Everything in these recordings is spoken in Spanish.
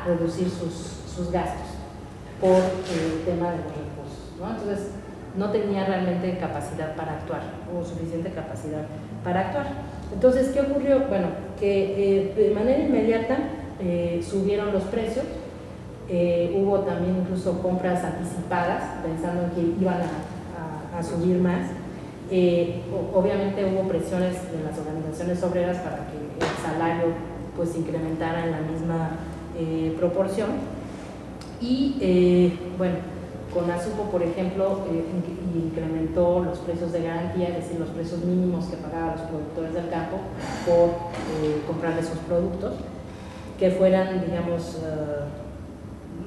reducir sus gastos por el tema de los recursos, ¿no? Entonces no tenía realmente capacidad para actuar o suficiente capacidad para actuar. Entonces, ¿qué ocurrió? Bueno, que de manera inmediata subieron los precios, hubo también incluso compras anticipadas pensando en que iban a subir más. Obviamente hubo presiones de las organizaciones obreras para que el salario pues se incrementara en la misma proporción y bueno, CONASUPO, por ejemplo, incrementó los precios de garantía, es decir, los precios mínimos que pagaban los productores del campo por comprarles sus productos, que fueran, digamos,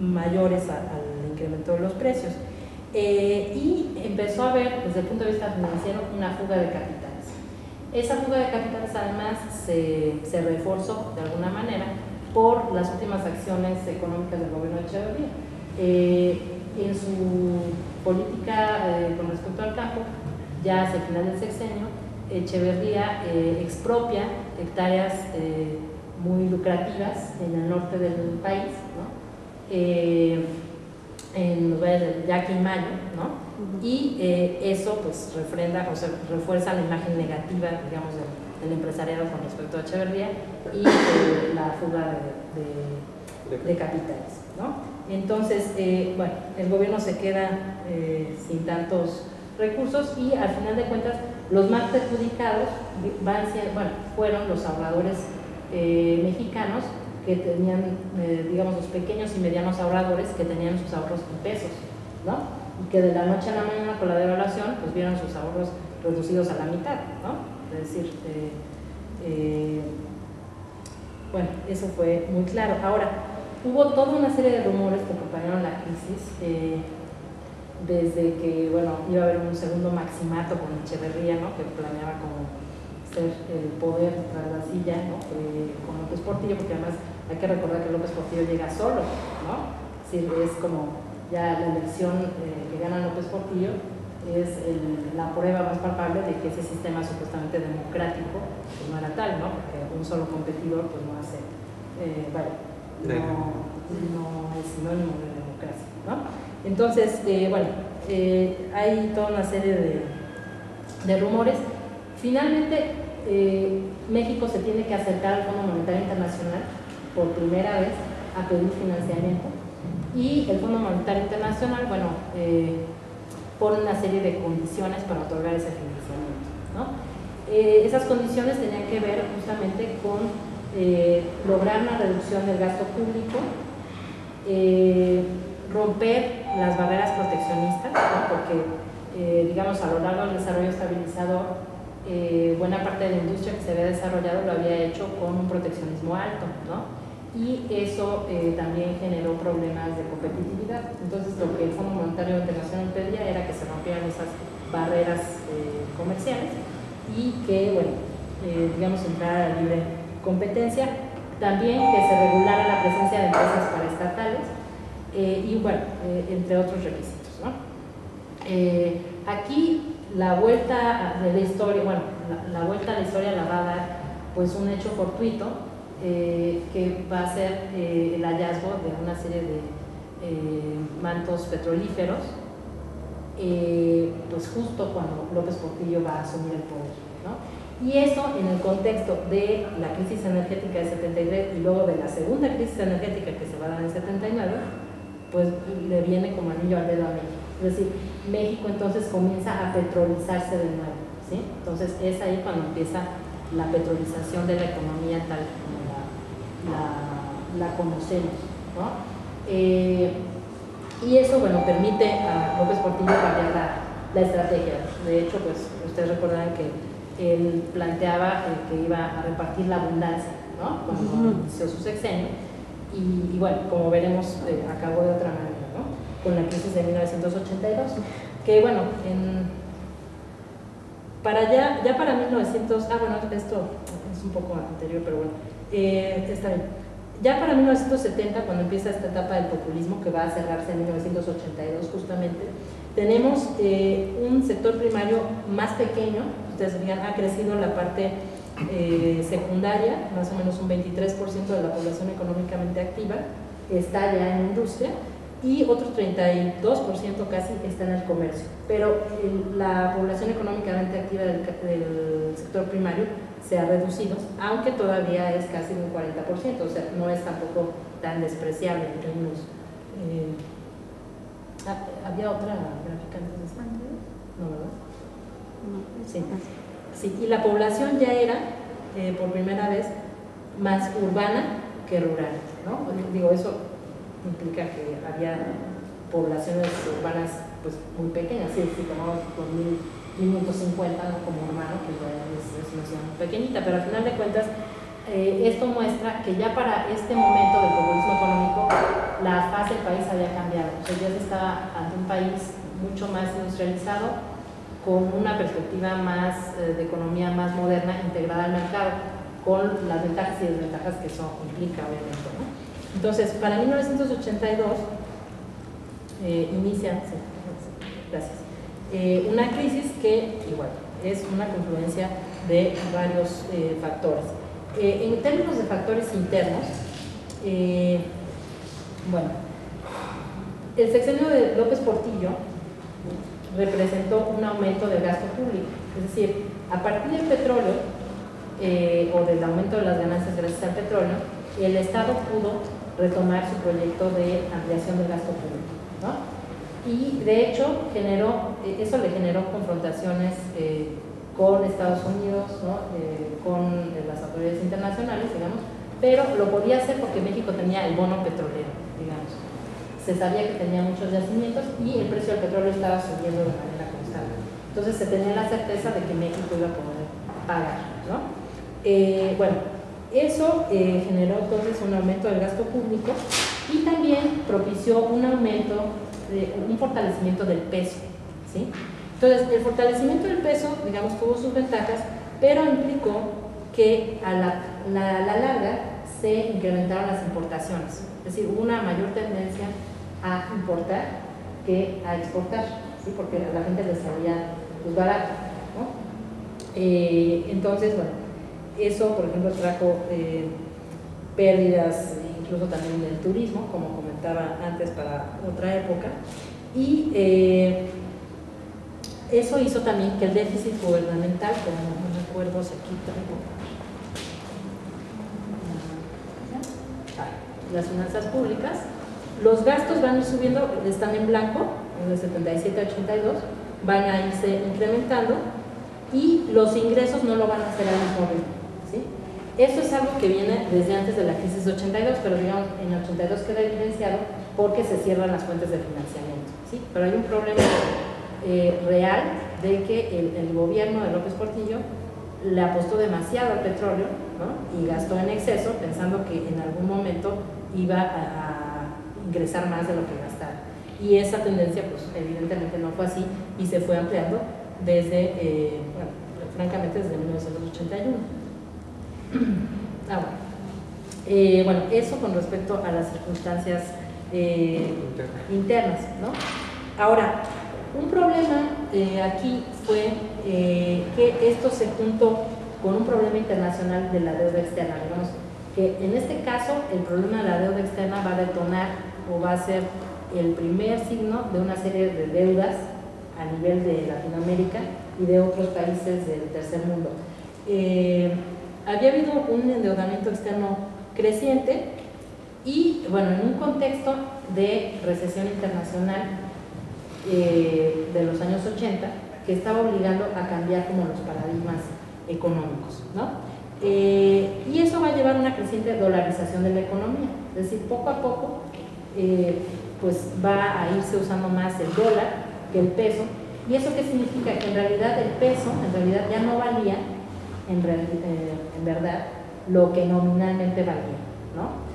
mayores al incremento de los precios. Y empezó a haber, desde el punto de vista financiero, una fuga de capitales. Esa fuga de capitales, además, se reforzó de alguna manera por las últimas acciones económicas del gobierno de Echeverría. En su política con respecto al campo, ya hacia el final del sexenio, Echeverría expropia hectáreas muy lucrativas en el norte del país, ¿no? En los valles del Yaqui y Mayo, ¿no? Y eso pues refrenda, o sea, refuerza la imagen negativa, digamos, del empresariado con respecto a Echeverría y la fuga de capitales, ¿no? Entonces, bueno, el gobierno se queda sin tantos recursos y al final de cuentas los más perjudicados fueron los ahorradores mexicanos que tenían, digamos, los pequeños y medianos ahorradores que tenían sus ahorros en pesos, ¿no? Y que de la noche a la mañana con la devaluación pues vieron sus ahorros reducidos a la mitad, ¿no? Es decir, bueno, eso fue muy claro. Ahora, hubo toda una serie de rumores que acompañaron la crisis, desde que, bueno, iba a haber un segundo maximato con Echeverría, ¿no? Que planeaba como ser el poder tras la silla, ¿no? Con López Portillo, porque además hay que recordar que López Portillo llega solo, ¿no? Es decir, es como ya la elección que gana López Portillo es la prueba más palpable de que ese sistema supuestamente democrático pues no era tal, ¿no? Porque un solo competidor pues no hace, no es sinónimo de democracia, ¿no? Entonces, bueno, hay toda una serie de rumores. Finalmente, México se tiene que acercar al Fondo Monetario Internacional por primera vez a pedir financiamiento y el Fondo Monetario Internacional, bueno, pone una serie de condiciones para otorgar ese financiamiento, ¿no? Esas condiciones tenían que ver justamente con lograr una reducción del gasto público, romper las barreras proteccionistas, ¿no? Porque digamos, a lo largo del desarrollo estabilizador, buena parte de la industria que se había desarrollado lo había hecho con un proteccionismo alto, ¿no? Y eso también generó problemas de competitividad. Entonces, lo que el Fondo Monetario Internacional pedía era que se rompieran esas barreras comerciales y que, bueno, digamos, entrara la libre competencia. También que se regulara la presencia de empresas paraestatales y, bueno, entre otros requisitos, ¿no? Aquí la vuelta de la historia, bueno, la vuelta a la historia la va a dar pues un hecho fortuito que va a ser el hallazgo de una serie de mantos petrolíferos pues justo cuando López Portillo va a asumir el poder, ¿no? Y eso en el contexto de la crisis energética del 73 y luego de la segunda crisis energética que se va a dar en el 79, pues le viene como anillo al dedo a México. Es decir, México entonces comienza a petrolizarse de nuevo, ¿sí? Entonces es ahí cuando empieza la petrolización de la economía tal como la conocemos, ¿no? Y eso, bueno, permite a López Portillo cambiar la estrategia. De hecho, pues ustedes recordarán que él planteaba que iba a repartir la abundancia, ¿no? Cuando inició su sexenio y bueno, como veremos, acabó de otra manera, ¿no? Con la crisis de 1982, que bueno, ya para 1900, bueno, esto es un poco anterior, pero bueno, está bien. Ya para 1970, cuando empieza esta etapa del populismo, que va a cerrarse en 1982 justamente, tenemos un sector primario más pequeño. Ustedes vean, ha crecido la parte secundaria, más o menos un 23% de la población económicamente activa, está ya en industria y otro 32% casi está en el comercio. Pero la población económicamente activa del sector primario se ha reducido, aunque todavía es casi un 40%, o sea, no es tampoco tan despreciable en términos. ¿Había otra gráfica antes de esta? ¿No, verdad? Sí. Sí, y la población ya era, por primera vez, más urbana que rural, ¿no? Digo, eso implica que había poblaciones urbanas pues muy pequeñas, si tomamos 2.550, ¿no? Como urbano, que es una ciudad muy pequeñita, pero al final de cuentas esto muestra que ya para este momento del populismo económico la faz del país había cambiado, o sea, ya se estaba ante un país mucho más industrializado, con una perspectiva más de economía más moderna, integrada al mercado, con las ventajas y desventajas que eso implica, obviamente, ¿no? Entonces, para 1982 inicia, gracias, una crisis que igual es una confluencia de varios factores. En términos de factores internos, bueno, el sexenio de López Portillo representó un aumento del gasto público, es decir, a partir del petróleo o del aumento de las ganancias gracias al petróleo, el Estado pudo retomar su proyecto de ampliación del gasto público, ¿no? Y de hecho eso le generó confrontaciones con Estados Unidos, ¿no? Con las autoridades internacionales, digamos, pero lo podía hacer porque México tenía el bono petrolero, digamos. Se sabía que tenía muchos yacimientos y el precio del petróleo estaba subiendo de manera constante. Entonces se tenía la certeza de que México iba a poder pagar, ¿no? Bueno, eso generó entonces un aumento del gasto público y también propició un aumento, un fortalecimiento del peso, ¿sí? Entonces, el fortalecimiento del peso, digamos, tuvo sus ventajas, pero implicó que a la larga se incrementaron las importaciones, es decir, hubo una mayor tendencia a importar que a exportar, ¿sí? Porque a la gente le salía pues, barato, ¿no? Entonces, bueno, eso, por ejemplo, trajo pérdidas incluso también del turismo, como comentaba antes, para otra época, y eso hizo también que el déficit gubernamental, como no recuerdo si aquí traigo las finanzas públicas, los gastos van a ir subiendo, están en blanco, de 77 a 82, van a irse incrementando y los ingresos no lo van a hacer al mismo ritmo, ¿sí? Eso es algo que viene desde antes de la crisis de 82, pero digamos en 82 queda evidenciado porque se cierran las fuentes de financiamiento, ¿sí? Pero hay un problema real de que el gobierno de López Portillo le apostó demasiado al petróleo, ¿no? Y gastó en exceso pensando que en algún momento iba a ingresar más de lo que gastaba. Y esa tendencia, pues evidentemente no fue así y se fue ampliando desde, bueno, francamente desde 1981. Bueno, eso con respecto a las circunstancias internas, ¿no? Ahora, un problema aquí fue que esto se juntó con un problema internacional de la deuda externa, digamos que en este caso el problema de la deuda externa va a detonar o va a ser el primer signo de una serie de deudas a nivel de Latinoamérica y de otros países del tercer mundo. Había habido un endeudamiento externo creciente y, bueno, en un contexto de recesión internacional de los años 80 que estaba obligando a cambiar como los paradigmas económicos, ¿no? Y eso va a llevar a una creciente dolarización de la economía, es decir, poco a poco pues va a irse usando más el dólar que el peso. ¿Y eso qué significa? Que en realidad el peso ya no valía en verdad lo que nominalmente valía, ¿no?